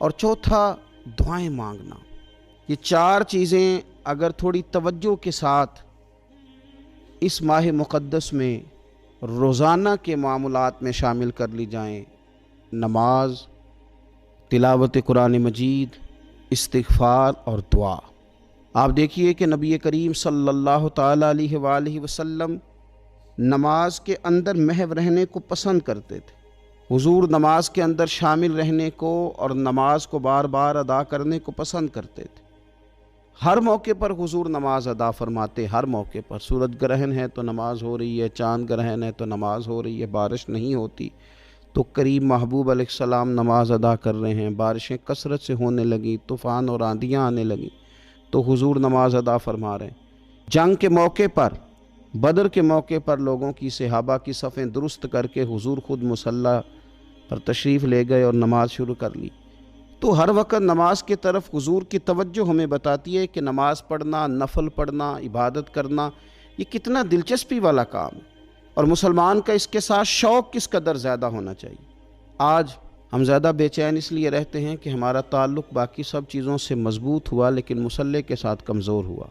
اور چوتھا دعائیں مانگنا۔ یہ 4 چیزیں اگر تھوڑی توجہ کے ساتھ اس ماہ مقدس میں روزانہ کے معاملات میں شامل کر لی جائیں، نماز، تلاوت قرآن مجید، استغفار اور دعا۔ آپ دیکھیے کہ نبی کریم صلی اللہ تعالیٰ علیہ وآلہ وسلم نماز کے اندر محو رہنے کو پسند کرتے تھے۔ حضور نماز کے اندر شامل رہنے کو اور نماز کو بار بار ادا کرنے کو پسند کرتے تھے۔ ہر موقع پر حضور نماز ادا فرماتے، ہر موقع پر۔ سورج گرہن ہے تو نماز ہو رہی ہے، چاند گرہن ہے تو نماز ہو رہی ہے، بارش نہیں ہوتی تو کریم محبوب علیہ السلام نماز ادا کر رہے ہیں، بارشیں کثرت سے ہونے لگیں، طوفان اور آندیاں آنے لگیں تو حضور نماز ادا فرما رہے ہیں۔ جنگ کے موقع پر، بدر کے موقع پر لوگوں کی، صحابہ کی صفیں درست کر کے حضور خود مصلی پر تشریف لے گئے اور نماز شروع کر لی۔ تو ہر وقت نماز کی طرف حضور کی توجہ ہمیں بتاتی ہے کہ نماز پڑھنا، نفل پڑھنا، عبادت کرنا یہ کتنا دلچسپی والا کام ہے، اور مسلمان کا اس کے ساتھ شوق کس قدر زیادہ ہونا چاہیے۔ آج ہم زیادہ بے چین اس لیے رہتے ہیں کہ ہمارا تعلق باقی سب چیزوں سے مضبوط ہوا لیکن مصلی کے ساتھ کمزور ہوا۔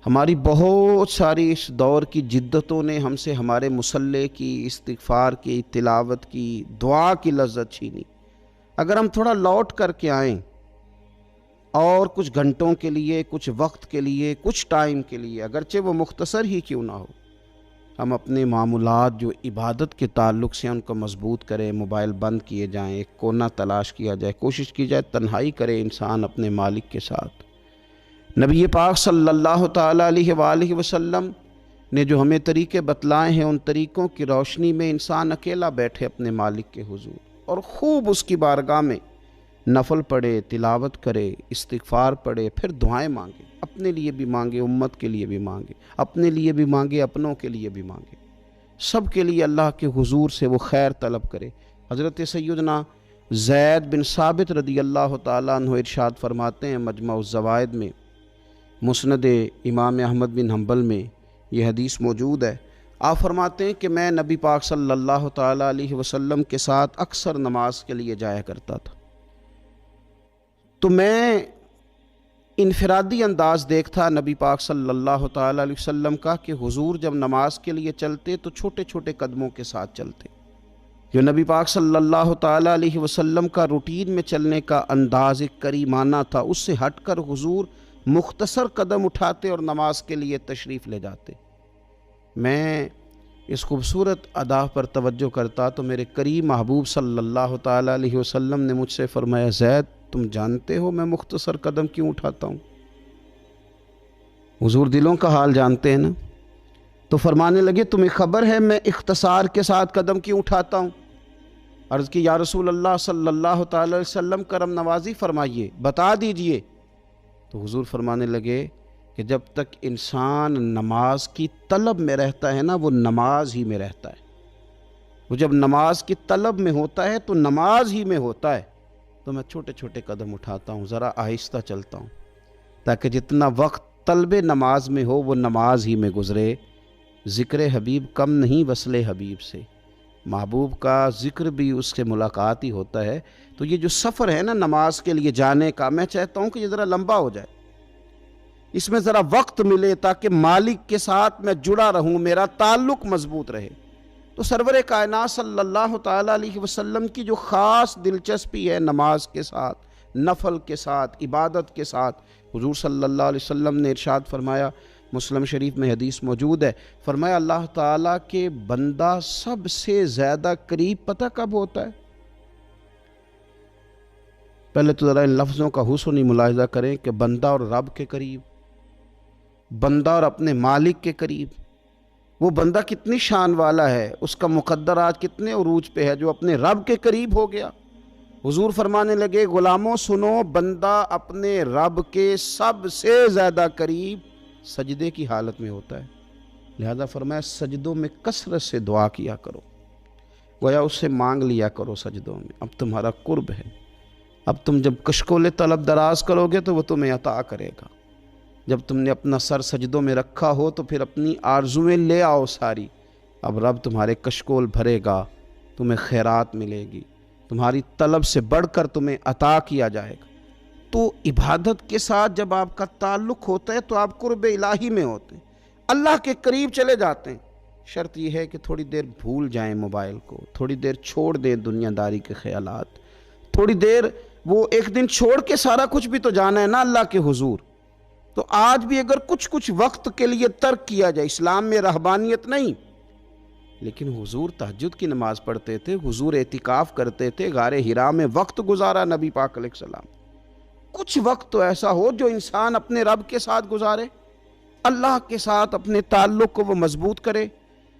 ہماری بہت ساری اس دور کی جدتوں نے ہم سے ہمارے مصلی کی، استغفار کی، تلاوت کی، دعا کی لذت چھینی۔ اگر ہم تھوڑا لوٹ کر کے آئیں اور کچھ گھنٹوں کے لیے، کچھ وقت کے لیے، کچھ ٹائم کے لیے، اگرچہ وہ مختصر ہی کیوں نہ ہو، ہم اپنے معمولات جو عبادت کے تعلق سے ان کو مضبوط کریں، موبائل بند کیے جائیں، ایک کونا تلاش کیا جائے، کوشش کی جائے تنہائی کرے انسان اپنے مالک کے ساتھ۔ نبی پاک صلی اللہ تعالیٰ علیہ وآلہ وسلم نے جو ہمیں طریقے بتلائے ہیں، ان طریقوں کی روشنی میں انسان اکیلا بیٹھے اپنے مالک کے حضور اور خوب اس کی بارگاہ میں نفل پڑھے، تلاوت کرے، استغفار پڑھے، پھر دعائیں مانگے، اپنے لیے بھی مانگے، امت کے لیے بھی مانگے، اپنے لیے بھی مانگے، اپنوں کے لیے بھی مانگے، سب کے لیے اللہ کے حضور سے وہ خیر طلب کرے۔ حضرت سیدنا زید بن ثابت رضی اللہ تعالیٰ عنہ ارشاد فرماتے ہیں، مجمع الزوائد میں، مسند امام احمد بن حنبل میں یہ حدیث موجود ہے۔ آپ فرماتے ہیں کہ میں نبی پاک صلی اللہ تعالیٰ علیہ وسلم کے ساتھ اکثر نماز کے لیے جایا کرتا تھا، تو میں انفرادی انداز دیکھتا نبی پاک صلی اللہ تعالیٰ علیہ وسلم کا کہ حضور جب نماز کے لیے چلتے تو چھوٹے چھوٹے قدموں کے ساتھ چلتے۔ جو نبی پاک صلی اللہ تعالیٰ علیہ وسلم کا روٹین میں چلنے کا انداز ایک کریمانہ تھا، اس سے ہٹ کر حضور مختصر قدم اٹھاتے اور نماز کے لیے تشریف لے جاتے۔ میں اس خوبصورت ادا پر توجہ کرتا تو میرے کریم محبوب صلی اللہ تعالیٰ علیہ وسلم نے مجھ سے فرمایا، زید تم جانتے ہو میں مختصر قدم کیوں اٹھاتا ہوں؟ حضور دلوں کا حال جانتے ہیں نا، تو فرمانے لگے تمہیں خبر ہے میں اختصار کے ساتھ قدم کیوں اٹھاتا ہوں؟ عرض کی یا رسول اللہ صلی اللہ تعالیٰ علیہ وسلم کرم نوازی فرمائیے، بتا دیجئے۔ تو حضور فرمانے لگے کہ جب تک انسان نماز کی طلب میں رہتا ہے نا، وہ نماز ہی میں رہتا ہے۔ وہ جب نماز کی طلب میں ہوتا ہے تو نماز ہی میں ہوتا ہے۔ تو میں چھوٹے چھوٹے قدم اٹھاتا ہوں، ذرا آہستہ چلتا ہوں، تاکہ جتنا وقت طلب نماز میں ہو وہ نماز ہی میں گزرے۔ ذکر حبیب کم نہیں وصل حبیب سے، محبوب کا ذکر بھی اس سے ملاقات ہی ہوتا ہے۔ تو یہ جو سفر ہے نا نماز کے لیے جانے کا، میں چاہتا ہوں کہ یہ ذرا لمبا ہو جائے، اس میں ذرا وقت ملے تاکہ مالک کے ساتھ میں جڑا رہوں، میرا تعلق مضبوط رہے۔ تو سرور کائنات صلی اللہ تعالیٰ علیہ وسلم کی جو خاص دلچسپی ہے نماز کے ساتھ، نفل کے ساتھ، عبادت کے ساتھ، حضور صلی اللہ علیہ وسلم نے ارشاد فرمایا، مسلم شریف میں حدیث موجود ہے، فرمایا اللہ تعالیٰ کے بندہ سب سے زیادہ قریب پتہ کب ہوتا ہے؟ پہلے تو ذرا ان لفظوں کا حسن ہی ملاحظہ کریں کہ بندہ اور رب کے قریب، بندہ اور اپنے مالک کے قریب۔ وہ بندہ کتنی شان والا ہے، اس کا مقدر آج کتنے عروج پہ ہے جو اپنے رب کے قریب ہو گیا۔ حضور فرمانے لگے غلاموں سنو، بندہ اپنے رب کے سب سے زیادہ قریب سجدے کی حالت میں ہوتا ہے، لہذا فرمایا سجدوں میں کثرت سے دعا کیا کرو، گویا اس سے مانگ لیا کرو سجدوں میں، اب تمہارا قرب ہے، اب تم جب کشکول طلب دراز کرو گے تو وہ تمہیں عطا کرے گا۔ جب تم نے اپنا سر سجدوں میں رکھا ہو تو پھر اپنی آرزویں لے آؤ ساری، اب رب تمہارے کشکول بھرے گا، تمہیں خیرات ملے گی، تمہاری طلب سے بڑھ کر تمہیں عطا کیا جائے گا۔ تو عبادت کے ساتھ جب آپ کا تعلق ہوتا ہے تو آپ قرب الہی میں ہوتے ہیں، اللہ کے قریب چلے جاتے ہیں۔ شرط یہ ہے کہ تھوڑی دیر بھول جائیں موبائل کو، تھوڑی دیر چھوڑ دیں دنیا داری کے خیالات، تھوڑی دیر وہ ایک دن چھوڑ کے سارا کچھ بھی تو جانا ہے نا اللہ کے حضور۔ تو آج بھی اگر کچھ وقت کے لیے ترک کیا جائے، اسلام میں رہبانیت نہیں، لیکن حضور تہجد کی نماز پڑھتے تھے، حضور اعتکاف کرتے تھے، غار حرا میں وقت گزارا نبی پاک علیہ السلام۔ کچھ وقت تو ایسا ہو جو انسان اپنے رب کے ساتھ گزارے، اللہ کے ساتھ اپنے تعلق کو وہ مضبوط کرے۔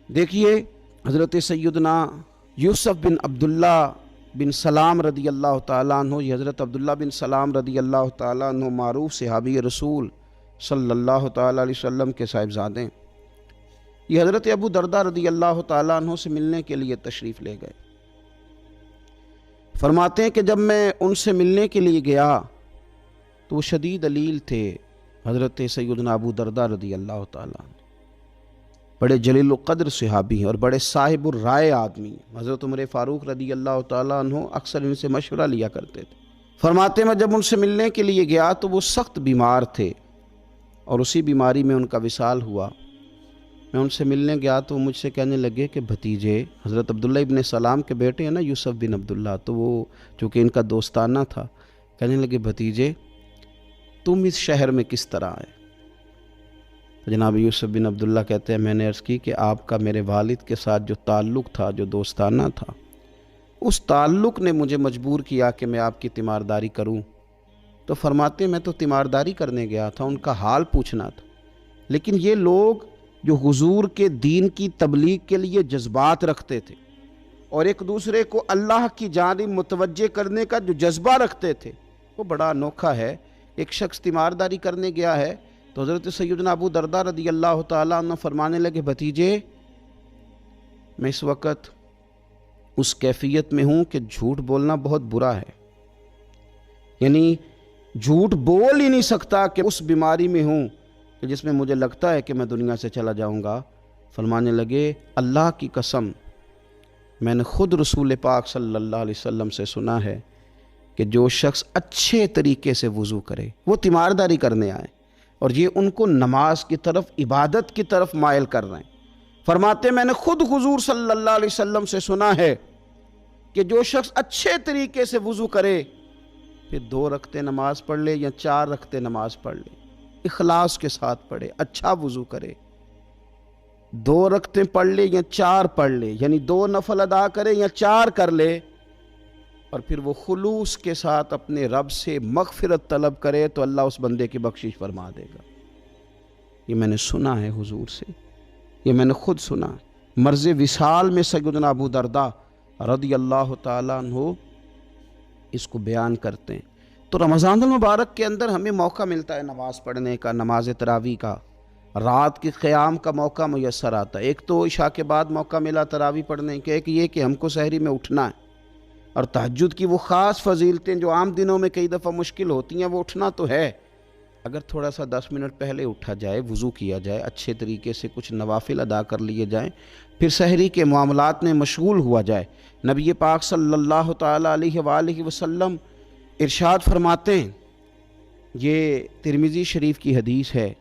دیکھیے حضرت سیدنا یوسف بن عبداللہ بن سلام رضی اللہ تعالیٰ عنہ، یہ حضرت عبداللہ بن سلام رضی اللہ تعالیٰ عنہ معروف صحابی رسول صلی اللہ تعالیٰ علیہ وسلم کے صاحبزادے ہیں۔ یہ حضرت ابو درداء رضی اللہ تعالیٰ عنہ سے ملنے کے لیے تشریف لے گئے۔ فرماتے ہیں کہ جب میں ان سے ملنے کے لیے گیا تو وہ شدید علیل تھے، حضرت سیدنا ابو درداء رضی اللہ تعالیٰ عنہ بڑے جلیل القدر صحابی ہیں اور بڑے صاحب الرائے آدمی ہیں۔ حضرت عمر فاروق رضی اللہ تعالیٰ عنہ اکثر ان سے مشورہ لیا کرتے تھے۔ فرماتے ہیں میں جب ان سے ملنے کے لیے گیا تو وہ سخت بیمار تھے اور اسی بیماری میں ان کا وصال ہوا۔ میں ان سے ملنے گیا تو مجھ سے کہنے لگے کہ بھتیجے، حضرت عبداللہ ابن سلام کے بیٹے ہیں نا یوسف بن عبداللہ، تو وہ چونکہ ان کا دوستانہ تھا، کہنے لگے بھتیجے تم اس شہر میں کس طرح آئے؟ جناب یوسف بن عبداللہ کہتے ہیں میں نے عرض کی کہ آپ کا میرے والد کے ساتھ جو تعلق تھا، جو دوستانہ تھا، اس تعلق نے مجھے مجبور کیا کہ میں آپ کی تیمارداری کروں۔ تو فرماتے ہیں میں تو تیمارداری کرنے گیا تھا، ان کا حال پوچھنا تھا، لیکن یہ لوگ جو حضور کے دین کی تبلیغ کے لیے جذبات رکھتے تھے اور ایک دوسرے کو اللہ کی جانب متوجہ کرنے کا جو جذبہ رکھتے تھے، وہ بڑا انوکھا ہے۔ ایک شخص تیمارداری کرنے گیا ہے تو حضرت سیدنا ابو درداء رضی اللہ تعالیٰ عنہ فرمانے لگے بھتیجے میں اس وقت اس کیفیت میں ہوں کہ جھوٹ بولنا بہت برا ہے، یعنی جھوٹ بول ہی نہیں سکتا کہ اس بیماری میں ہوں کہ جس میں مجھے لگتا ہے کہ میں دنیا سے چلا جاؤں گا۔ فرمانے لگے اللہ کی قسم میں نے خود رسول پاک صلی اللہ علیہ وسلم سے سنا ہے کہ جو شخص اچھے طریقے سے وضو کرے، وہ تیمارداری کرنے آئے اور یہ ان کو نماز کی طرف، عبادت کی طرف مائل کر رہے ہیں۔ فرماتے میں نے خود حضور صلی اللہ علیہ وسلم سے سنا ہے کہ جو شخص اچھے طریقے سے وضو کرے، پھر 2 رکعتیں نماز پڑھ لے یا 4 رکعتیں نماز پڑھ لے، اخلاص کے ساتھ پڑھے، اچھا وضو کرے، 2 رکعتیں پڑھ لے یا 4 پڑھ لے، یعنی 2 نفل ادا کرے یا 4 کر لے، اور پھر وہ خلوص کے ساتھ اپنے رب سے مغفرت طلب کرے تو اللہ اس بندے کی بخشش فرما دے گا۔ یہ میں نے سنا ہے حضور سے، یہ میں نے خود سنا۔ مرض وصال میں سیدنا ابو درداء رضی اللہ تعالیٰ عنہ اس کو بیان کرتے ہیں۔ تو رمضان المبارک کے اندر ہمیں موقع ملتا ہے نماز پڑھنے کا، نماز تراویح کا، رات کے قیام کا موقع میسر آتا ہے۔ ایک تو عشاء کے بعد موقع ملا تراویح پڑھنے کے، ایک یہ کہ ہم کو سحری میں اٹھنا ہے، اور تہجد کی وہ خاص فضیلتیں جو عام دنوں میں کئی دفعہ مشکل ہوتی ہیں، وہ اٹھنا تو ہے۔ اگر تھوڑا سا 10 منٹ پہلے اٹھا جائے، وضو کیا جائے، اچھے طریقے سے کچھ نوافل ادا کر لیے جائیں، پھر سحری کے معاملات میں مشغول ہوا جائے۔ نبی پاک صلی اللہ تعالیٰ علیہ وآلہ وسلم ارشاد فرماتے ہیں، یہ ترمذی شریف کی حدیث ہے،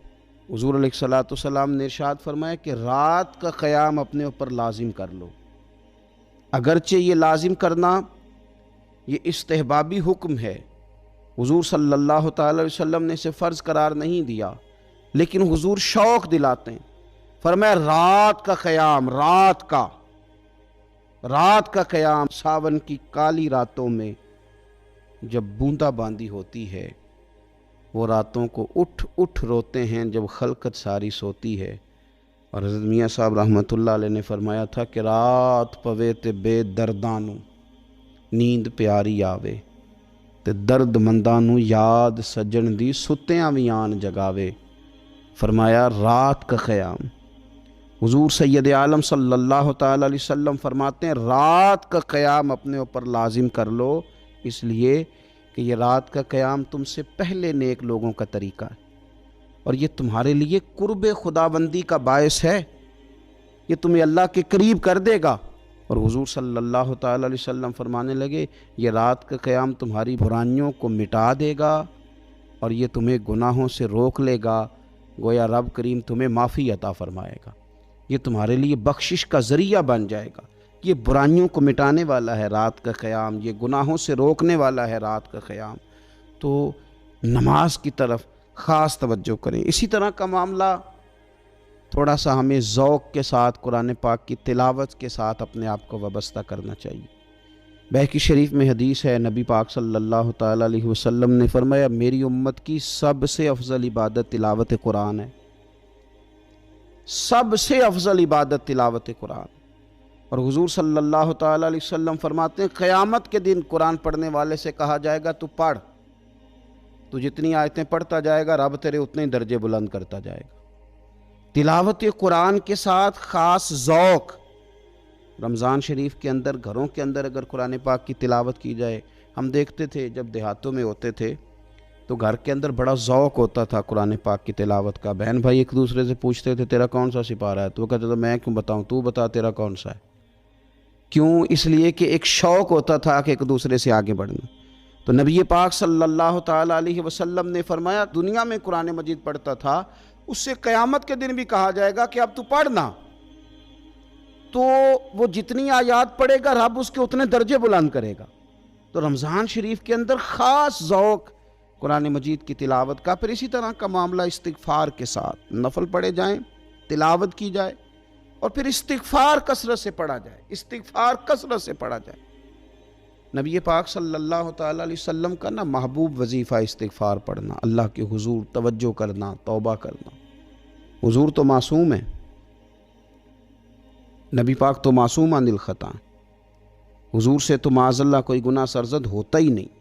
حضور علیہ الصلوۃ والسلام نے ارشاد فرمایا کہ رات کا قیام اپنے اوپر لازم کر لو۔ اگرچہ یہ لازم کرنا یہ استحبابی حکم ہے، حضور صلی اللہ تعالی وسلم نے اسے فرض قرار نہیں دیا، لیکن حضور شوق دلاتے ہیں۔ فرمایا رات کا قیام، رات کا قیام، ساون کی کالی راتوں میں جب بوندا باندی ہوتی ہے، وہ راتوں کو اٹھ اٹھ روتے ہیں جب خلقت ساری سوتی ہے۔ اور حضرت میاں صاحب رحمۃ اللہ علیہ نے فرمایا تھا کہ رات پوے تے بے دردانو نیند پیاری آوے تے درد مندانو یاد سجن دی ستیاں وی آن جگاوے۔ فرمایا رات کا قیام، حضور سید عالم صلی اللہ تعالی علیہ وسلم فرماتے ہیں رات کا قیام اپنے اوپر لازم کر لو، اس لیے کہ یہ رات کا قیام تم سے پہلے نیک لوگوں کا طریقہ ہے، اور یہ تمہارے لیے قرب خداوندی کا باعث ہے، یہ تمہیں اللہ کے قریب کر دے گا۔ اور حضور صلی اللہ تعالیٰ علیہ وسلم فرمانے لگے یہ رات کا قیام تمہاری برائیوں کو مٹا دے گا اور یہ تمہیں گناہوں سے روک لے گا، گویا رب کریم تمہیں معافی عطا فرمائے گا، یہ تمہارے لیے بخشش کا ذریعہ بن جائے گا۔ یہ برائیوں کو مٹانے والا ہے رات کا قیام، یہ گناہوں سے روکنے والا ہے رات کا قیام۔ تو نماز کی طرف خاص توجہ کریں۔ اسی طرح کا معاملہ تھوڑا سا ہمیں ذوق کے ساتھ قرآن پاک کی تلاوت کے ساتھ اپنے آپ کو وابستہ کرنا چاہیے۔ بہقی شریف میں حدیث ہے، نبی پاک صلی اللہ تعالیٰ علیہ وسلم نے فرمایا میری امت کی سب سے افضل عبادت تلاوت قرآن ہے، سب سے افضل عبادت تلاوت قرآن۔ اور حضور صلی اللہ تعالیٰ علیہ وسلم فرماتے ہیں قیامت کے دن قرآن پڑھنے والے سے کہا جائے گا تو پڑھ، تو جتنی آیتیں پڑھتا جائے گا رب تیرے اتنے درجے بلند کرتا جائے گا۔ تلاوت قرآن کے ساتھ خاص ذوق، رمضان شریف کے اندر گھروں کے اندر اگر قرآن پاک کی تلاوت کی جائے، ہم دیکھتے تھے جب دیہاتوں میں ہوتے تھے تو گھر کے اندر بڑا ذوق ہوتا تھا قرآن پاک کی تلاوت کا۔ بہن بھائی ایک دوسرے سے پوچھتے تھے تیرا کون سا سپارہ ہے، تو وہ کہتے تھے میں کیوں بتاؤں، تو بتا تیرا کون سا ہے۔ کیوں؟ اس لیے کہ ایک شوق ہوتا تھا کہ ایک دوسرے سے آگے بڑھنا۔ تو نبی پاک صلی اللہ تعالیٰ علیہ وسلم نے فرمایا دنیا میں قرآن مجید پڑھتا تھا، اس سے قیامت کے دن بھی کہا جائے گا کہ اب تو پڑھنا، تو وہ جتنی آیات پڑھے گا رب اس کے اتنے درجے بلند کرے گا۔ تو رمضان شریف کے اندر خاص ذوق قرآن مجید کی تلاوت کا۔ پھر اسی طرح کا معاملہ استغفار کے ساتھ، نفل پڑھے جائیں، تلاوت کی جائے، اور پھر استغفار کثرت سے پڑھا جائے، استغفار کثرت سے پڑھا جائے۔ نبی پاک صلی اللہ تعالیٰ علیہ وسلم کا محبوب وظیفہ استغفار پڑھنا، اللہ کے حضور توجہ کرنا، توبہ کرنا۔ حضور تو معصوم ہے، نبی پاک تو معصوم عن الخطا، حضور سے تو معاذ اللہ کوئی گناہ سرزد ہوتا ہی نہیں۔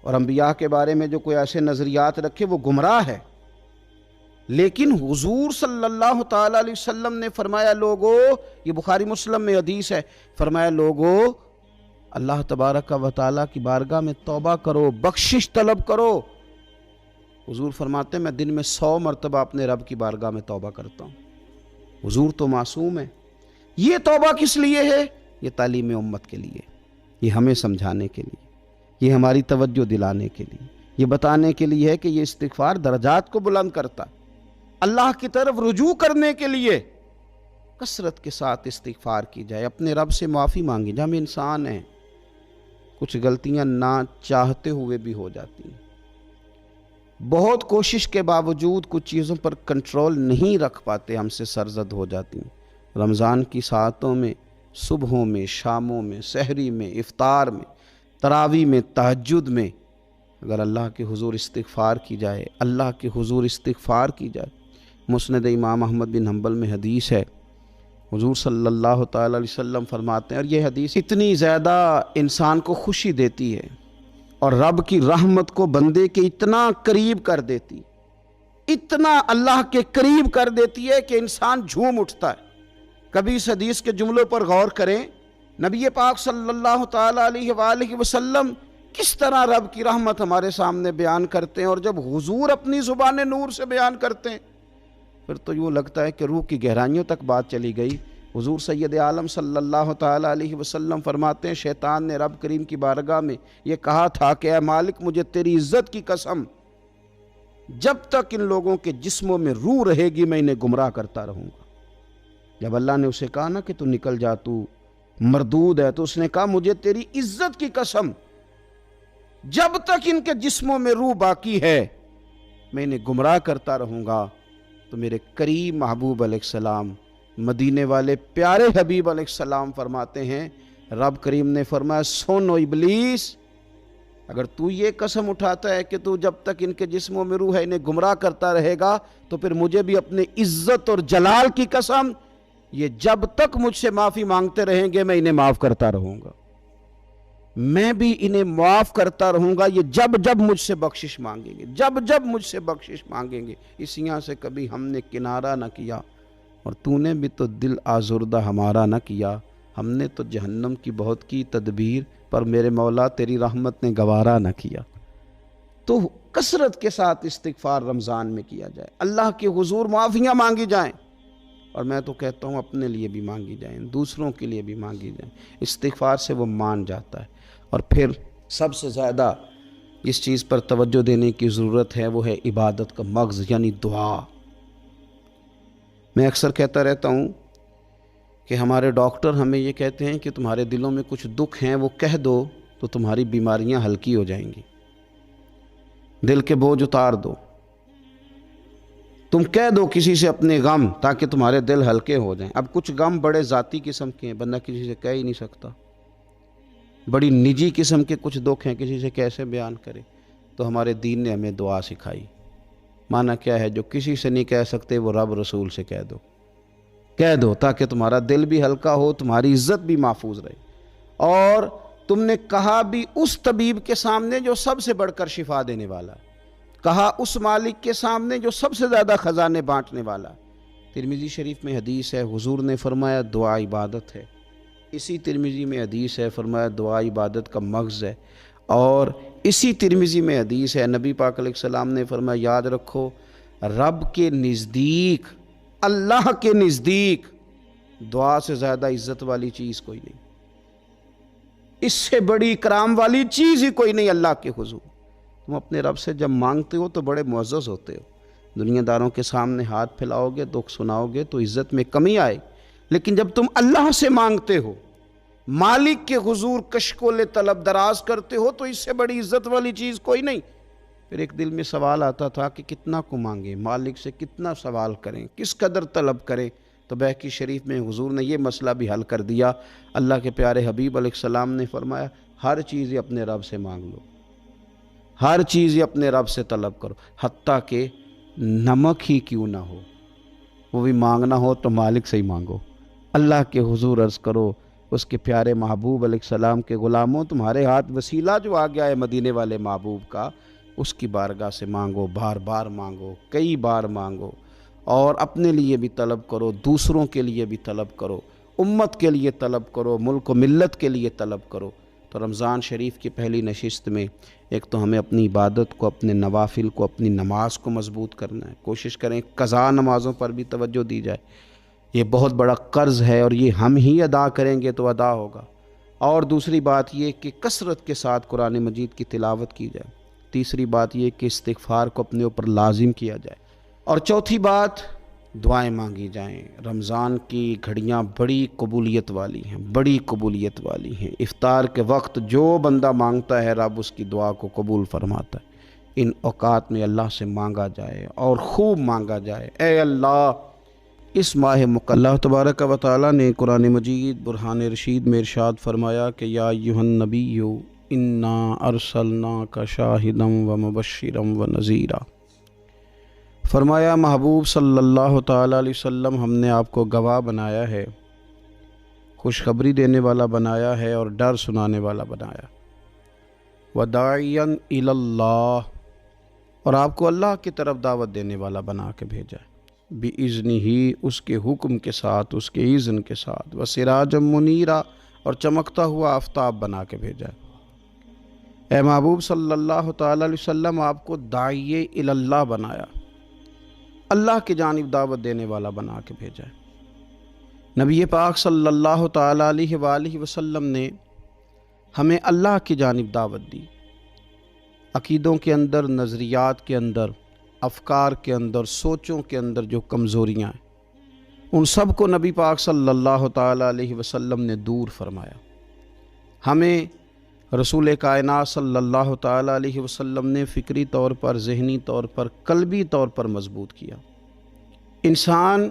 اور انبیاء کے بارے میں جو کوئی ایسے نظریات رکھے وہ گمراہ ہے، لیکن حضور صلی اللہ تعالیٰ علیہ وسلم نے فرمایا لوگو، یہ بخاری مسلم میں حدیث ہے، فرمایا لوگو اللہ تبارک و تعالیٰ کی بارگاہ میں توبہ کرو، بخشش طلب کرو۔ حضور فرماتے ہیں میں دن میں 100 مرتبہ اپنے رب کی بارگاہ میں توبہ کرتا ہوں۔ حضور تو معصوم ہے۔ یہ توبہ کس لیے ہے؟ یہ تعلیم امت کے لیے، یہ ہمیں سمجھانے کے لیے، یہ ہماری توجہ دلانے کے لیے، یہ بتانے کے لیے ہے کہ یہ استغفار درجات کو بلند کرتا ہے۔ اللہ کی طرف رجوع کرنے کے لیے کثرت کے ساتھ استغفار کی جائے، اپنے رب سے معافی مانگی جائے۔ ہم انسان ہیں، کچھ غلطیاں نہ چاہتے ہوئے بھی ہو جاتی ہیں، بہت کوشش کے باوجود کچھ چیزوں پر کنٹرول نہیں رکھ پاتے، ہم سے سرزد ہو جاتی ہیں۔ رمضان کی ساعتوں میں، صبحوں میں، شاموں میں، سحری میں، افطار میں، تراویح میں، تہجد میں اگر اللہ کے حضور استغفار کی جائے، اللہ کے حضور استغفار کی جائے۔ مسند امام احمد بن حنبل میں حدیث ہے، حضور صلی اللہ تعالیٰ علیہ وسلم فرماتے ہیں، اور یہ حدیث اتنی زیادہ انسان کو خوشی دیتی ہے اور رب کی رحمت کو بندے کے اتنا قریب کر دیتی، اتنا اللہ کے قریب کر دیتی ہے کہ انسان جھوم اٹھتا ہے۔ کبھی اس حدیث کے جملوں پر غور کریں، نبی پاک صلی اللہ تعالیٰ علیہ وآلہ وسلم کس طرح رب کی رحمت ہمارے سامنے بیان کرتے ہیں، اور جب حضور اپنی زبان نور سے بیان کرتے ہیں پھر تو یوں لگتا ہے کہ روح کی گہرائیوں تک بات چلی گئی۔ حضور سید عالم صلی اللہ تعالیٰ علیہ وسلم فرماتے ہیں شیطان نے رب کریم کی بارگاہ میں یہ کہا تھا کہ اے مالک مجھے تیری عزت کی قسم، جب تک ان لوگوں کے جسموں میں روح رہے گی میں انہیں گمراہ کرتا رہوں گا۔ جب اللہ نے اسے کہا نا کہ تو نکل جا، تو مردود ہے، تو اس نے کہا مجھے تیری عزت کی قسم، جب تک ان کے جسموں میں روح باقی ہے میں انہیں گمراہ کرتا رہوں گا۔ تو میرے کریم محبوب علیہ السلام، مدینے والے پیارے حبیب علیہ السلام فرماتے ہیں، رب کریم نے فرمایا سن و ابلیس، اگر تو یہ قسم اٹھاتا ہے کہ تو جب تک ان کے جسموں میں روح ہے انہیں گمراہ کرتا رہے گا، تو پھر مجھے بھی اپنے عزت اور جلال کی قسم، یہ جب تک مجھ سے معافی مانگتے رہیں گے میں انہیں معاف کرتا رہوں گا، میں بھی انہیں معاف کرتا رہوں گا، یہ جب جب مجھ سے بخشش مانگیں گے، جب جب مجھ سے بخشش مانگیں گے۔ اس یہاں سے کبھی ہم نے کنارہ نہ کیا، اور تو نے بھی تو دل آزردہ ہمارا نہ کیا، ہم نے تو جہنم کی بہت کی تدبیر، پر میرے مولا تیری رحمت نے گوارا نہ کیا۔ تو کثرت کے ساتھ استغفار رمضان میں کیا جائے، اللہ کے حضور معافیاں مانگی جائیں، اور میں تو کہتا ہوں اپنے لیے بھی مانگی جائیں، دوسروں کے لیے بھی مانگی جائیں۔ استغفار سے وہ مان جاتا ہے۔ اور پھر سب سے زیادہ جس چیز پر توجہ دینے کی ضرورت ہے وہ ہے عبادت کا مغز، یعنی دعا۔ میں اکثر کہتا رہتا ہوں کہ ہمارے ڈاکٹر ہمیں یہ کہتے ہیں کہ تمہارے دلوں میں کچھ دکھ ہیں وہ کہہ دو تو تمہاری بیماریاں ہلکی ہو جائیں گی، دل کے بوجھ اتار دو، تم کہہ دو کسی سے اپنے غم تاکہ تمہارے دل ہلکے ہو جائیں۔ اب کچھ غم بڑے ذاتی قسم کے ہیں، بندہ کسی سے کہہ ہی نہیں سکتا، بڑی نجی قسم کے کچھ دکھ ہیں، کسی سے کیسے بیان کرے؟ تو ہمارے دین نے ہمیں دعا سکھائی۔ معنی کیا ہے؟ جو کسی سے نہیں کہہ سکتے وہ رب رسول سے کہہ دو تاکہ تمہارا دل بھی ہلکا ہو، تمہاری عزت بھی محفوظ رہے۔ اور تم نے کہا بھی اس طبیب کے سامنے جو سب سے بڑھ کر شفا دینے والا ہے، کہا اس مالک کے سامنے جو سب سے زیادہ خزانے بانٹنے والا۔ ترمذی شریف میں حدیث ہے، حضور نے فرمایا دعا عبادت ہے۔ اسی ترمذی میں حدیث ہے، فرمایا دعا عبادت کا مغز ہے۔ اور اسی ترمذی میں حدیث ہے، نبی پاک علیہ السلام نے فرمایا یاد رکھو، رب کے نزدیک، اللہ کے نزدیک دعا سے زیادہ عزت والی چیز کوئی نہیں، اس سے بڑی اکرام والی چیز ہی کوئی نہیں اللہ کے حضور۔ تم اپنے رب سے جب مانگتے ہو تو بڑے معزز ہوتے ہو، دنیا داروں کے سامنے ہاتھ پھیلاؤ گے، دکھ سناؤ گے تو عزت میں کمی آئے، لیکن جب تم اللہ سے مانگتے ہو، مالک کے حضور کشکول طلب دراز کرتے ہو تو اس سے بڑی عزت والی چیز کوئی نہیں۔ پھر ایک دل میں سوال آتا تھا کہ کتنا کو مانگیں، مالک سے کتنا سوال کریں، کس قدر طلب کریں؟ تو بہقی شریف میں حضور نے یہ مسئلہ بھی حل کر دیا۔ اللہ کے پیارے حبیب علیہ السلام نے فرمایا ہر چیز اپنے رب سے مانگ لو، ہر چیز اپنے رب سے طلب کرو، حتیٰ کہ نمک ہی کیوں نہ ہو، وہ بھی مانگنا ہو تو مالک سے ہی مانگو۔ اللہ کے حضور عرض کرو اس کے پیارے محبوب علیہ السلام کے غلاموں، تمہارے ہاتھ وسیلہ جو آ گیا ہے مدینے والے محبوب کا، اس کی بارگاہ سے مانگو، بار بار مانگو، کئی بار مانگو، اور اپنے لیے بھی طلب کرو، دوسروں کے لیے بھی طلب کرو، امت کے لیے طلب کرو، ملک و ملت کے لیے طلب کرو۔ تو رمضان شریف کی پہلی نشست میں ایک تو ہمیں اپنی عبادت کو، اپنے نوافل کو، اپنی نماز کو مضبوط کرنا ہے۔ کوشش کریں قضا نمازوں پر بھی توجہ دی جائے، یہ بہت بڑا قرض ہے اور یہ ہم ہی ادا کریں گے تو ادا ہوگا۔ اور دوسری بات یہ کہ کثرت کے ساتھ قرآن مجید کی تلاوت کی جائے۔ تیسری بات یہ کہ استغفار کو اپنے اوپر لازم کیا جائے۔ اور چوتھی بات دعائیں مانگی جائیں۔ رمضان کی گھڑیاں بڑی قبولیت والی ہیں، بڑی قبولیت والی ہیں۔ افطار کے وقت جو بندہ مانگتا ہے رب اس کی دعا کو قبول فرماتا ہے۔ ان اوقات میں اللہ سے مانگا جائے اور خوب مانگا جائے۔ اے اللہ، اس ماہ اللہ تبارک و تعالیٰ نے قرآن مجید برہان رشید میں ارشاد فرمایا کہ یا ایھا النبی انا ارسلناک شاہدا ومبشرا ونذیرا۔ فرمایا محبوب صلی اللہ تعالیٰ علیہ وسلم، ہم نے آپ کو گواہ بنایا ہے، خوشخبری دینے والا بنایا ہے اور ڈر سنانے والا بنایا، وداعیا الی اللہ، اور آپ کو اللہ کی طرف دعوت دینے والا بنا کے بھیجا ہے، بِإِذْنِهِ، اس کے حکم کے ساتھ، اس کے اذن کے ساتھ، وَسِرَاجًا مُنِيرًا، اور چمکتا ہوا آفتاب بنا کے بھیجا ہے۔ اے محبوب صلی اللہ تعالیٰ علیہ وسلم، آپ کو داعی الی اللہ بنایا، اللہ کی جانب دعوت دینے والا بنا کے بھیجا ہے۔ نبی پاک صلی اللہ تعالیٰ علیہ وآلہ وسلم نے ہمیں اللہ کی جانب دعوت دی۔ عقیدوں کے اندر، نظریات کے اندر، افکار کے اندر، سوچوں کے اندر جو کمزوریاں ہیں، ان سب کو نبی پاک صلی اللہ تعالیٰ علیہ وسلم نے دور فرمایا۔ ہمیں رسول کائنات صلی اللہ تعالیٰ علیہ وسلم نے فکری طور پر، ذہنی طور پر، قلبی طور پر مضبوط کیا۔ انسان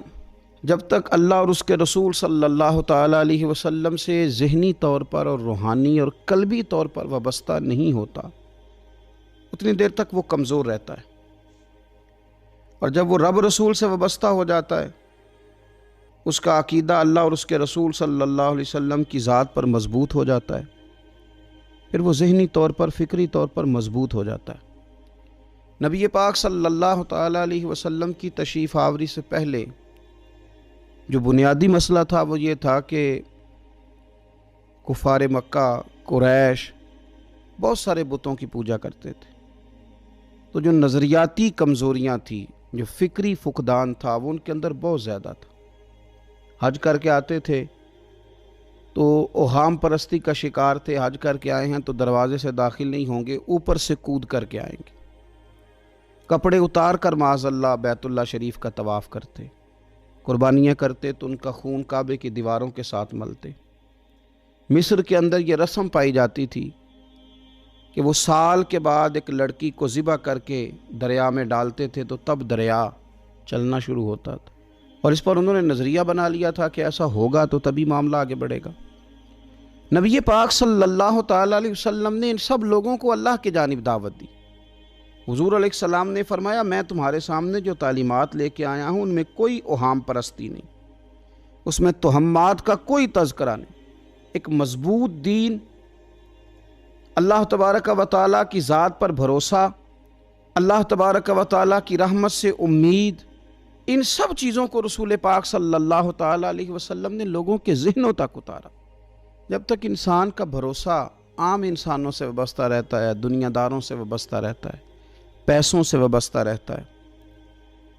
جب تک اللہ اور اس کے رسول صلی اللہ تعالیٰ علیہ وسلم سے ذہنی طور پر اور روحانی اور قلبی طور پر وابستہ نہیں ہوتا، اتنی دیر تک وہ کمزور رہتا ہے۔ اور جب وہ رب رسول سے وابستہ ہو جاتا ہے، اس کا عقیدہ اللہ اور اس کے رسول صلی اللہ علیہ وسلم کی ذات پر مضبوط ہو جاتا ہے، پھر وہ ذہنی طور پر، فکری طور پر مضبوط ہو جاتا ہے۔ نبی پاک صلی اللہ تعالیٰ علیہ وسلم کی تشریف آوری سے پہلے جو بنیادی مسئلہ تھا وہ یہ تھا کہ کفار مکہ، قریش بہت سارے بتوں کی پوجا کرتے تھے۔ تو جو نظریاتی کمزوریاں تھیں، جو فکری فقدان تھا، وہ ان کے اندر بہت زیادہ تھا۔ حج کر کے آتے تھے تو اوہام پرستی کا شکار تھے، حج کر کے آئے ہیں تو دروازے سے داخل نہیں ہوں گے، اوپر سے کود کر کے آئیں گے، کپڑے اتار کر معاذ اللہ بیت اللہ شریف کا طواف کرتے، قربانیاں کرتے تو ان کا خون کعبے کی دیواروں کے ساتھ ملتے۔ مصر کے اندر یہ رسم پائی جاتی تھی کہ وہ سال کے بعد ایک لڑکی کو ذبح کر کے دریا میں ڈالتے تھے تو تب دریا چلنا شروع ہوتا تھا، اور اس پر انہوں نے نظریہ بنا لیا تھا کہ ایسا ہوگا تو تبھی معاملہ آگے بڑھے گا۔ نبی پاک صلی اللہ تعالیٰ علیہ وسلم نے ان سب لوگوں کو اللہ کی جانب دعوت دی۔ حضور علیہ السلام نے فرمایا میں تمہارے سامنے جو تعلیمات لے کے آیا ہوں ان میں کوئی اوہام پرستی نہیں، اس میں توہمات کا کوئی تذکرہ نہیں، ایک مضبوط دین، اللہ تبارک و تعالیٰ کی ذات پر بھروسہ، اللہ تبارک و تعالیٰ کی رحمت سے امید، ان سب چیزوں کو رسول پاک صلی اللہ تعالیٰ علیہ وسلم نے لوگوں کے ذہنوں تک اتارا۔ جب تک انسان کا بھروسہ عام انسانوں سے وابستہ رہتا ہے، دنیا داروں سے وابستہ رہتا ہے، پیسوں سے وابستہ رہتا ہے،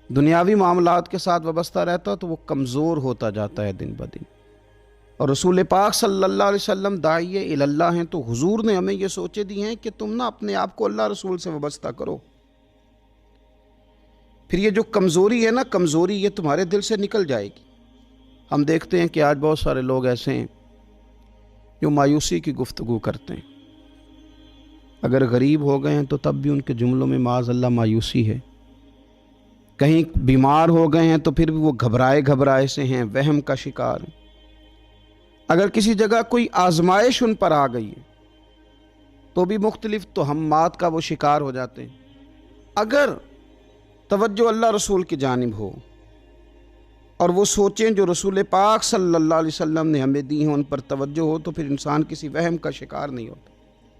دنیاوی معاملات کے ساتھ وابستہ رہتا ہے تو وہ کمزور ہوتا جاتا ہے دن بدن۔ اور رسول پاک صلی اللہ علیہ وسلم داعیے الی اللہ ہیں تو حضور نے ہمیں یہ سوچے دی ہیں کہ تم نہ اپنے آپ کو اللہ رسول سے وابستہ کرو، پھر یہ جو کمزوری ہے نا، کمزوری یہ تمہارے دل سے نکل جائے گی۔ ہم دیکھتے ہیں کہ آج بہت سارے لوگ ایسے ہیں جو مایوسی کی گفتگو کرتے ہیں، اگر غریب ہو گئے ہیں تو تب بھی ان کے جملوں میں معاذ اللہ مایوسی ہے، کہیں بیمار ہو گئے ہیں تو پھر بھی وہ گھبرائے سے ہیں، وہم کا شکار ہیں، اگر کسی جگہ کوئی آزمائش ان پر آ گئی ہے تو بھی مختلف توہمات کا وہ شکار ہو جاتے ہیں۔ اگر توجہ اللہ رسول کی جانب ہو اور وہ سوچیں جو رسول پاک صلی اللہ علیہ وسلم نے ہمیں دی ہیں ان پر توجہ ہو تو پھر انسان کسی وہم کا شکار نہیں ہوتا،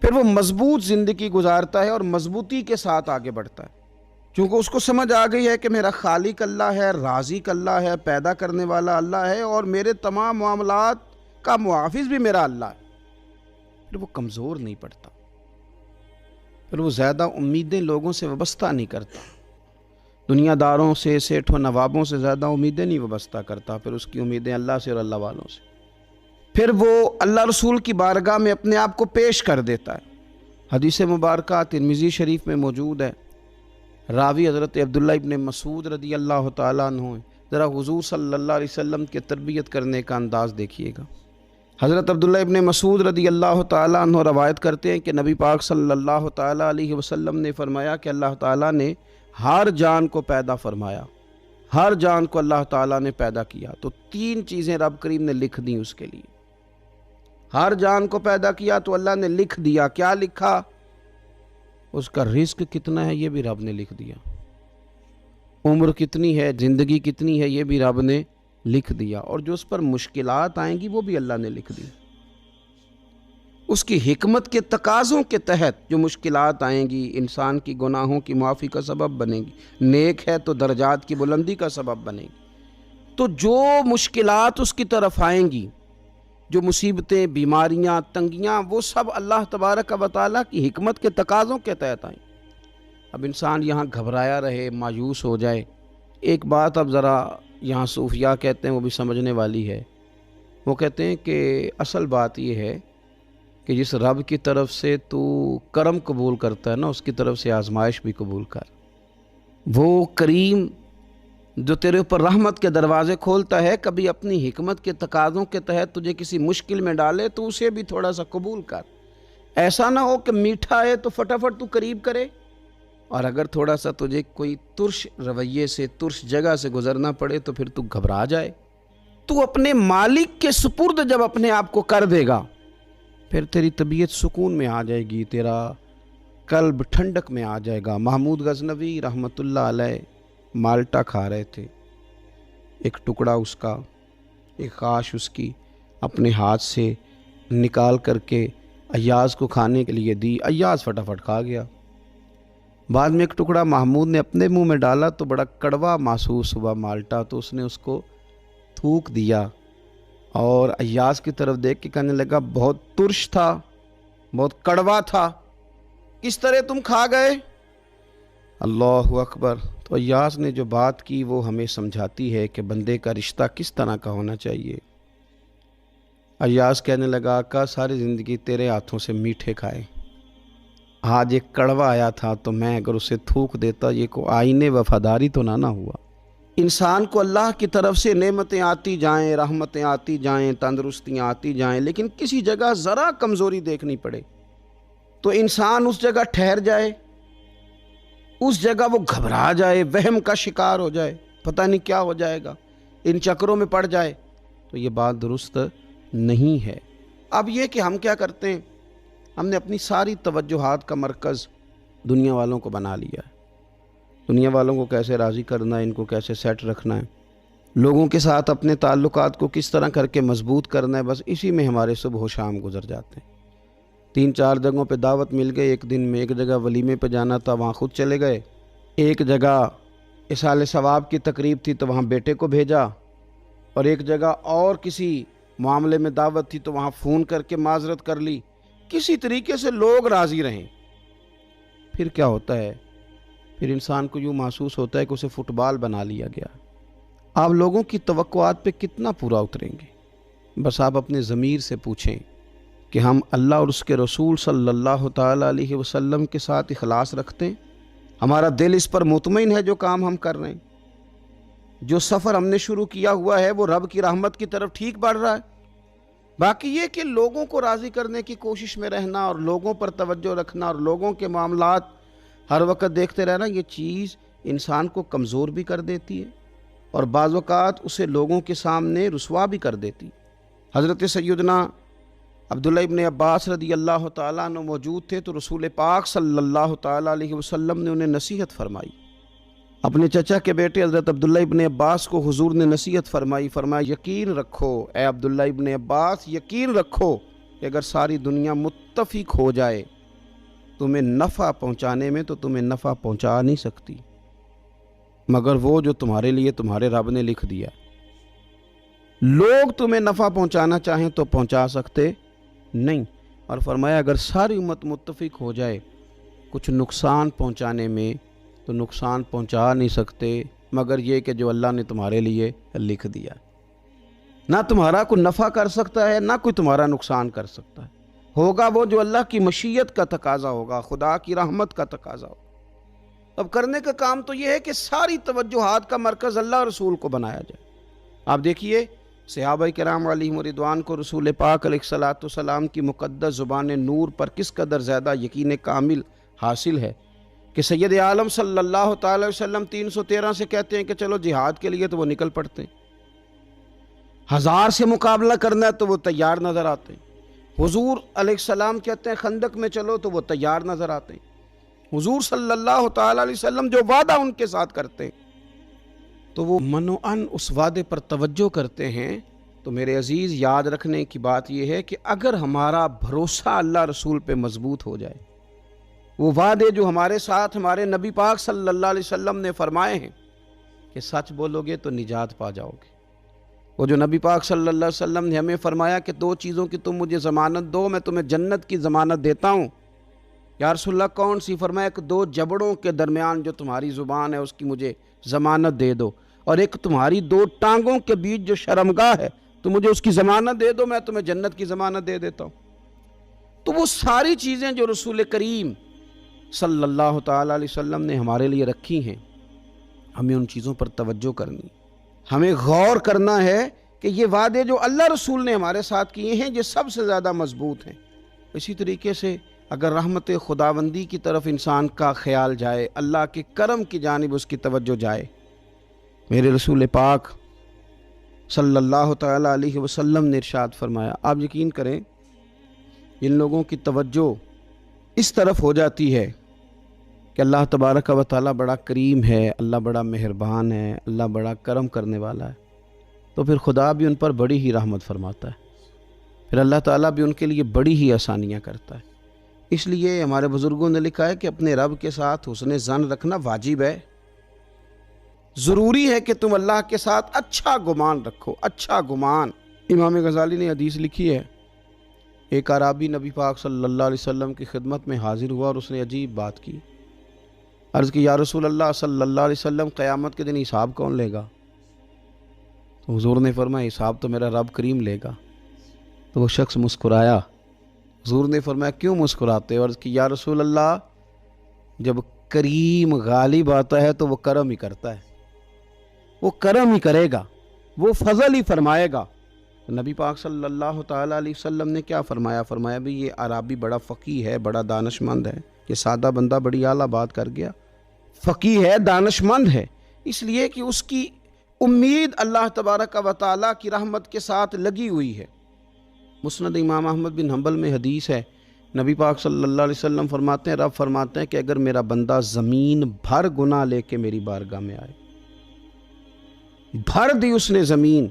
پھر وہ مضبوط زندگی گزارتا ہے اور مضبوطی کے ساتھ آگے بڑھتا ہے، چونکہ اس کو سمجھ آ گئی ہے کہ میرا خالق اللہ ہے، رازق اللہ ہے، پیدا کرنے والا اللہ ہے اور میرے تمام معاملات کا محافظ بھی میرا اللہ ہے، پھر وہ کمزور نہیں پڑتا، پھر وہ زیادہ امیدیں لوگوں سے وابستہ نہیں کرتا، دنیا داروں سے، سیٹھوں نوابوں سے زیادہ امیدیں نہیں وابستہ کرتا، پھر اس کی امیدیں اللہ سے اور اللہ والوں سے، پھر وہ اللہ رسول کی بارگاہ میں اپنے آپ کو پیش کر دیتا ہے۔ حدیث مبارکہ ترمذی شریف میں موجود ہے، راوی حضرت عبداللہ ابن مسعود رضی اللہ تعالیٰ عنہ ہیں، ذرا حضور صلی اللہ علیہ وسلم کے تربیت کرنے کا انداز دیکھیے گا۔ حضرت عبداللہ ابن مسعود رضی اللہ تعالیٰ عنہ روایت کرتے ہیں کہ نبی پاک صلی اللہ تعالیٰ علیہ وسلم نے فرمایا کہ اللہ تعالیٰ نے ہر جان کو پیدا فرمایا، ہر جان کو اللہ تعالیٰ نے پیدا کیا تو 3 چیزیں رب کریم نے لکھ دیں اس کے لیے۔ ہر جان کو پیدا کیا تو اللہ نے لکھ دیا، کیا لکھا؟ اس کا رزق کتنا ہے یہ بھی رب نے لکھ دیا، عمر کتنی ہے، زندگی کتنی ہے یہ بھی رب نے لکھ دیا، اور جو اس پر مشکلات آئیں گی وہ بھی اللہ نے لکھ دی۔ اس کی حکمت کے تقاضوں کے تحت جو مشکلات آئیں گی انسان کی گناہوں کی معافی کا سبب بنیں گی، نیک ہے تو درجات کی بلندی کا سبب بنیں گی، تو جو مشکلات اس کی طرف آئیں گی، جو مصیبتیں، بیماریاں، تنگیاں، وہ سب اللہ تبارک و تعالیٰ کی حکمت کے تقاضوں کے تحت آئیں۔ اب انسان یہاں گھبرایا رہے، مایوس ہو جائے، ایک بات اب ذرا یہاں صوفیاء کہتے ہیں وہ بھی سمجھنے والی ہے، وہ کہتے ہیں کہ اصل بات یہ ہے کہ جس رب کی طرف سے تو کرم قبول کرتا ہے نا اس کی طرف سے آزمائش بھی قبول کر، وہ کریم جو تیرے اوپر رحمت کے دروازے کھولتا ہے کبھی اپنی حکمت کے تقاضوں کے تحت تجھے کسی مشکل میں ڈالے تو اسے بھی تھوڑا سا قبول کر، ایسا نہ ہو کہ میٹھا ہے تو فٹافٹ تو قریب کرے، اور اگر تھوڑا سا تجھے کوئی ترش رویے سے، ترش جگہ سے گزرنا پڑے تو پھر تو گھبرا جائے۔ تو اپنے مالک کے سپرد جب اپنے آپ کو کر دے گا پھر تیری طبیعت سکون میں آ جائے گی، تیرا قلب ٹھنڈک میں آ جائے گا۔ محمود غزنوی رحمۃ اللہ علیہ مالٹا کھا رہے تھے، ایک ٹکڑا اس کا، ایک خاش اس کی اپنے ہاتھ سے نکال کر کے ایاز کو کھانے کے لیے دی، ایاز فٹافٹ کھا گیا۔ بعد میں ایک ٹکڑا محمود نے اپنے منہ میں ڈالا تو بڑا کڑوا محسوس ہوا مالٹا، تو اس نے اس کو تھوک دیا اور ایاز کی طرف دیکھ کے کہنے لگا بہت ترش تھا، بہت کڑوا تھا، کس طرح تم کھا گئے؟ اللہ اکبر۔ تو ایاز نے جو بات کی وہ ہمیں سمجھاتی ہے کہ بندے کا رشتہ کس طرح کا ہونا چاہیے۔ ایاز کہنے لگا آقا ساری زندگی تیرے ہاتھوں سے میٹھے کھائے، آج ایک کڑوا آیا تھا تو میں اگر اسے تھوک دیتا یہ کو آئینے وفاداری تو نہ ہوا۔ انسان کو اللہ کی طرف سے نعمتیں آتی جائیں، رحمتیں آتی جائیں، تندرستیاں آتی جائیں، لیکن کسی جگہ ذرا کمزوری دیکھنی پڑے تو انسان اس جگہ ٹھہر جائے، اس جگہ وہ گھبرا جائے، وہم کا شکار ہو جائے، پتہ نہیں کیا ہو جائے گا، ان چکروں میں پڑ جائے، تو یہ بات درست نہیں ہے۔ اب یہ کہ ہم کیا کرتے ہیں، ہم نے اپنی ساری توجہات کا مرکز دنیا والوں کو بنا لیا ہے۔ دنیا والوں کو کیسے راضی کرنا ہے، ان کو کیسے سیٹ رکھنا ہے، لوگوں کے ساتھ اپنے تعلقات کو کس طرح کر کے مضبوط کرنا ہے، بس اسی میں ہمارے صبح و شام گزر جاتے ہیں۔ 3-4 جگہوں پہ دعوت مل گئی ایک دن میں، ایک جگہ ولیمے پہ جانا تھا وہاں خود چلے گئے، ایک جگہ اصال ثواب کی تقریب تھی تو وہاں بیٹے کو بھیجا، اور ایک جگہ اور کسی معاملے میں دعوت تھی تو وہاں فون کر کے معذرت کر لی۔ کسی طریقے سے لوگ راضی رہیں، پھر کیا ہوتا ہے، پھر انسان کو یوں محسوس ہوتا ہے کہ اسے فٹ بال بنا لیا گیا۔ آپ لوگوں کی توقعات پہ کتنا پورا اتریں گے؟ بس آپ اپنے ضمیر سے پوچھیں کہ ہم اللہ اور اس کے رسول صلی اللہ تعالیٰ علیہ وسلم کے ساتھ اخلاص رکھتے ہیں، ہمارا دل اس پر مطمئن ہے جو کام ہم کر رہے ہیں، جو سفر ہم نے شروع کیا ہوا ہے وہ رب کی رحمت کی طرف ٹھیک بڑھ رہا ہے۔ باقی یہ کہ لوگوں کو راضی کرنے کی کوشش میں رہنا اور لوگوں پر توجہ رکھنا اور لوگوں کے معاملات ہر وقت دیکھتے رہنا، یہ چیز انسان کو کمزور بھی کر دیتی ہے اور بعض اوقات اسے لوگوں کے سامنے رسوا بھی کر دیتی۔ حضرت سیدنا عبداللہ ابن عباس رضی اللہ تعالیٰ عنہ موجود تھے تو رسول پاک صلی اللہ تعالیٰ علیہ وسلم نے انہیں نصیحت فرمائی۔ اپنے چچا کے بیٹے حضرت عبداللہ ابن عباس کو حضور نے نصیحت فرمائی، فرمایا یقین رکھو اے عبداللہ ابن عباس، یقین رکھو کہ اگر ساری دنیا متفق ہو جائے تمہیں نفع پہنچانے میں تو تمہیں نفع پہنچا نہیں سکتی مگر وہ جو تمہارے لیے تمہارے رب نے لکھ دیا۔ لوگ تمہیں نفع پہنچانا چاہیں تو پہنچا سکتے نہیں، اور فرمایا اگر ساری امت متفق ہو جائے کچھ نقصان پہنچانے میں تو نقصان پہنچا نہیں سکتے مگر یہ کہ جو اللہ نے تمہارے لیے لکھ دیا۔ نہ تمہارا کوئی نفع کر سکتا ہے نہ کوئی تمہارا نقصان کر سکتا ہے، ہوگا وہ جو اللہ کی مشیت کا تقاضا ہوگا، خدا کی رحمت کا تقاضا ہوگا۔ اب کرنے کا کام تو یہ ہے کہ ساری توجہات کا مرکز اللہ رسول کو بنایا جائے۔ آپ دیکھیے صحابہ کرام علیہم رضوان کو رسول پاک علیہ الصلوۃ والسلام کی مقدس زبان نور پر کس قدر زیادہ یقین کامل حاصل ہے کہ سید عالم صلی اللہ تعالی وسلم 313 سے کہتے ہیں کہ چلو جہاد کے لیے تو وہ نکل پڑتے ہیں، 1000 سے مقابلہ کرنا ہے تو وہ تیار نظر آتے ہیں۔ حضور علیہ السلام کہتے ہیں خندق میں چلو تو وہ تیار نظر آتے ہیں۔ حضور صلی اللہ تعالی علیہ وسلم جو وعدہ ان کے ساتھ کرتے ہیں تو وہ منوعاً اس وعدے پر توجہ کرتے ہیں۔ تو میرے عزیز یاد رکھنے کی بات یہ ہے کہ اگر ہمارا بھروسہ اللہ رسول پہ مضبوط ہو جائے، وہ وعدے جو ہمارے ساتھ ہمارے نبی پاک صلی اللہ علیہ وسلم نے فرمائے ہیں کہ سچ بولو گے تو نجات پا جاؤ گے، وہ جو نبی پاک صلی اللہ علیہ وسلم نے ہمیں فرمایا کہ 2 چیزوں کی تم مجھے ضمانت دو، میں تمہیں جنت کی ضمانت دیتا ہوں۔ یا رسول اللہ کون سی؟ فرمایا کہ 2 جبڑوں کے درمیان جو تمہاری زبان ہے اس کی مجھے ضمانت دے دو، اور ایک تمہاری 2 ٹانگوں کے بیچ جو شرمگاہ ہے تو مجھے اس کی ضمانت دے دو، میں تمہیں جنت کی ضمانت دے دیتا ہوں۔ تو وہ ساری چیزیں جو رسول کریم صلی اللہ تعالیٰ علیہ وسلم نے ہمارے لیے رکھی ہیں، ہمیں ان چیزوں پر توجہ کرنی، ہمیں غور کرنا ہے کہ یہ وعدے جو اللہ رسول نے ہمارے ساتھ کیے ہیں یہ سب سے زیادہ مضبوط ہیں۔ اسی طریقے سے اگر رحمت خداوندی کی طرف انسان کا خیال جائے، اللہ کے کرم کی جانب اس کی توجہ جائے، میرے رسول پاک صلی اللہ تعالیٰ علیہ وسلم نے ارشاد فرمایا، آپ یقین کریں جن لوگوں کی توجہ اس طرف ہو جاتی ہے کہ اللہ تبارک و تعالیٰ بڑا کریم ہے، اللہ بڑا مہربان ہے، اللہ بڑا کرم کرنے والا ہے، تو پھر خدا بھی ان پر بڑی ہی رحمت فرماتا ہے، پھر اللہ تعالیٰ بھی ان کے لیے بڑی ہی آسانیاں کرتا ہے۔ اس لیے ہمارے بزرگوں نے لکھا ہے کہ اپنے رب کے ساتھ حسن ظن رکھنا واجب ہے، ضروری ہے کہ تم اللہ کے ساتھ اچھا گمان رکھو، اچھا گمان۔ امام غزالی نے حدیث لکھی ہے، ایک اعرابی نبی پاک صلی اللہ علیہ وسلم کی خدمت میں حاضر ہوا اور اس نے عجیب بات کی، عرض کی یا رسول اللہ صلی اللہ علیہ وسلم قیامت کے دن حساب کون لے گا؟ تو حضور نے فرمایا حساب تو میرا رب کریم لے گا۔ تو وہ شخص مسکرایا۔ حضور نے فرمایا کیوں مسکراتے ہو؟ عرض کی یا رسول اللہ جب کریم غالب آتا ہے تو وہ کرم ہی کرتا ہے، وہ کرم ہی کرے گا، وہ فضل ہی فرمائے گا۔ نبی پاک صلی اللہ تعالیٰ علیہ وسلم نے کیا فرمایا؟ فرمایا بھی یہ عربی بڑا فقیہ ہے، بڑا دانش مند ہے۔ یہ سادہ بندہ بڑی اعلیٰ بات کر گیا، فقیہ ہے، دانش مند ہے، اس لیے کہ اس کی امید اللہ تبارک و تعالیٰ کی رحمت کے ساتھ لگی ہوئی ہے۔ مسند امام احمد بن حنبل میں حدیث ہے، نبی پاک صلی اللہ علیہ وسلم فرماتے ہیں، رب فرماتے ہیں کہ اگر میرا بندہ زمین بھر گناہ لے کے میری بارگاہ میں آئے، بھر دی اس نے زمین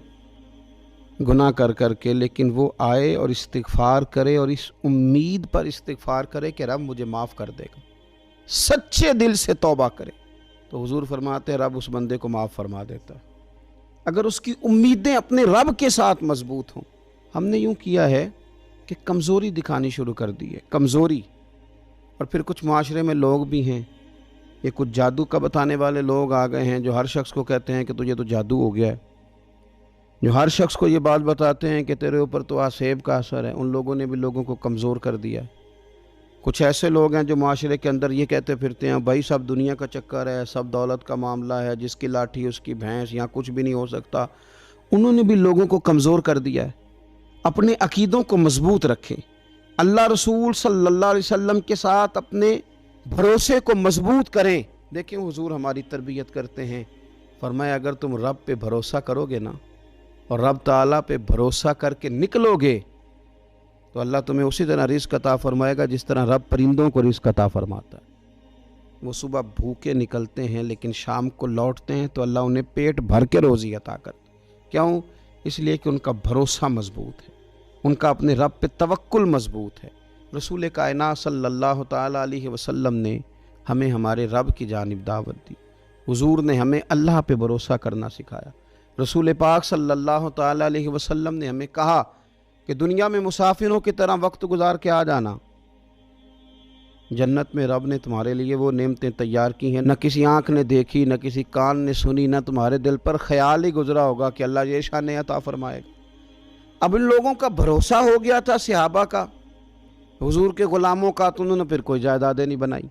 گناہ کر کر کے، لیکن وہ آئے اور استغفار کرے اور اس امید پر استغفار کرے کہ رب مجھے معاف کر دے گا، سچے دل سے توبہ کرے، تو حضور فرماتے ہیں رب اس بندے کو معاف فرما دیتا ہے، اگر اس کی امیدیں اپنے رب کے ساتھ مضبوط ہوں۔ ہم نے یوں کیا ہے کہ کمزوری دکھانی شروع کر دی ہے، کمزوری، اور پھر کچھ معاشرے میں لوگ بھی ہیں، یہ کچھ جادو کا بتانے والے لوگ آ گئے ہیں جو ہر شخص کو کہتے ہیں کہ تجھے تو جادو ہو گیا ہے، جو ہر شخص کو یہ بات بتاتے ہیں کہ تیرے اوپر تو آسیب کا اثر ہے۔ ان لوگوں نے بھی لوگوں کو کمزور کر دیا ہے۔ کچھ ایسے لوگ ہیں جو معاشرے کے اندر یہ کہتے پھرتے ہیں بھائی سب دنیا کا چکر ہے، سب دولت کا معاملہ ہے، جس کی لاٹھی اس کی بھینس، یہاں کچھ بھی نہیں ہو سکتا۔ انہوں نے بھی لوگوں کو کمزور کر دیا ہے۔ اپنے عقیدوں کو مضبوط رکھیں، اللہ رسول صلی اللہ علیہ وسلم کے ساتھ اپنے بھروسے کو مضبوط کریں۔ دیکھیں حضور ہماری تربیت کرتے ہیں، فرمایا اگر تم رب پہ بھروسہ کرو گے نا، اور رب تعالیٰ پہ بھروسہ کر کے نکلو گے تو اللہ تمہیں اسی طرح رزق عطا فرمائے گا جس طرح رب پرندوں کو رزق عطا فرماتا ہے۔ وہ صبح بھوکے نکلتے ہیں لیکن شام کو لوٹتے ہیں تو اللہ انہیں پیٹ بھر کے روزی عطا کرتا ہے۔ کیوں؟ اس لیے کہ ان کا بھروسہ مضبوط ہے، ان کا اپنے رب پہ توکل مضبوط ہے۔ رسول کائنات صلی اللہ تعالیٰ علیہ وسلم نے ہمیں ہمارے رب کی جانب دعوت دی، حضور نے ہمیں اللہ پہ بھروسہ کرنا سکھایا۔ رسول پاک صلی اللہ تعالیٰ علیہ وسلم نے ہمیں کہا کہ دنیا میں مسافروں کی طرح وقت گزار کے آ جانا، جنت میں رب نے تمہارے لیے وہ نعمتیں تیار کی ہیں، نہ کسی آنکھ نے دیکھی، نہ کسی کان نے سنی، نہ تمہارے دل پر خیال ہی گزرا ہوگا کہ اللہ یہ شان عطا فرمائے گا۔ اب ان لوگوں کا بھروسہ ہو گیا تھا صحابہ کا، حضور کے غلاموں کا، تو انہوں نے پھر کوئی جائیدادیں نہیں بنائی،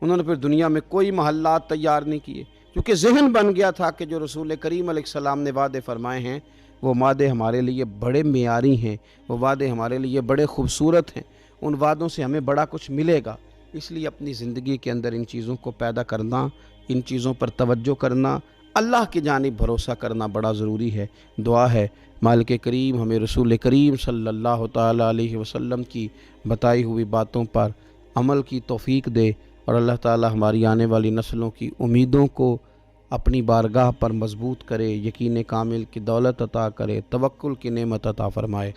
انہوں نے پھر دنیا میں کوئی محلات تیار نہیں کیے، کیونکہ ذہن بن گیا تھا کہ جو رسول کریم علیہ السلام نے وعدے فرمائے ہیں وہ وعدے ہمارے لیے بڑے معیاری ہیں، وہ وعدے ہمارے لیے بڑے خوبصورت ہیں، ان وعدوں سے ہمیں بڑا کچھ ملے گا۔ اس لیے اپنی زندگی کے اندر ان چیزوں کو پیدا کرنا، ان چیزوں پر توجہ کرنا، اللہ کی جانب بھروسہ کرنا بڑا ضروری ہے۔ دعا ہے مالک کریم ہمیں رسول کریم صلی اللہ تعالیٰ علیہ وسلم کی بتائی ہوئی باتوں پر عمل کی توفیق دے، اور اللہ تعالیٰ ہماری آنے والی نسلوں کی امیدوں کو اپنی بارگاہ پر مضبوط کرے، یقین کامل کی دولت عطا کرے، توکل کی نعمت عطا فرمائے۔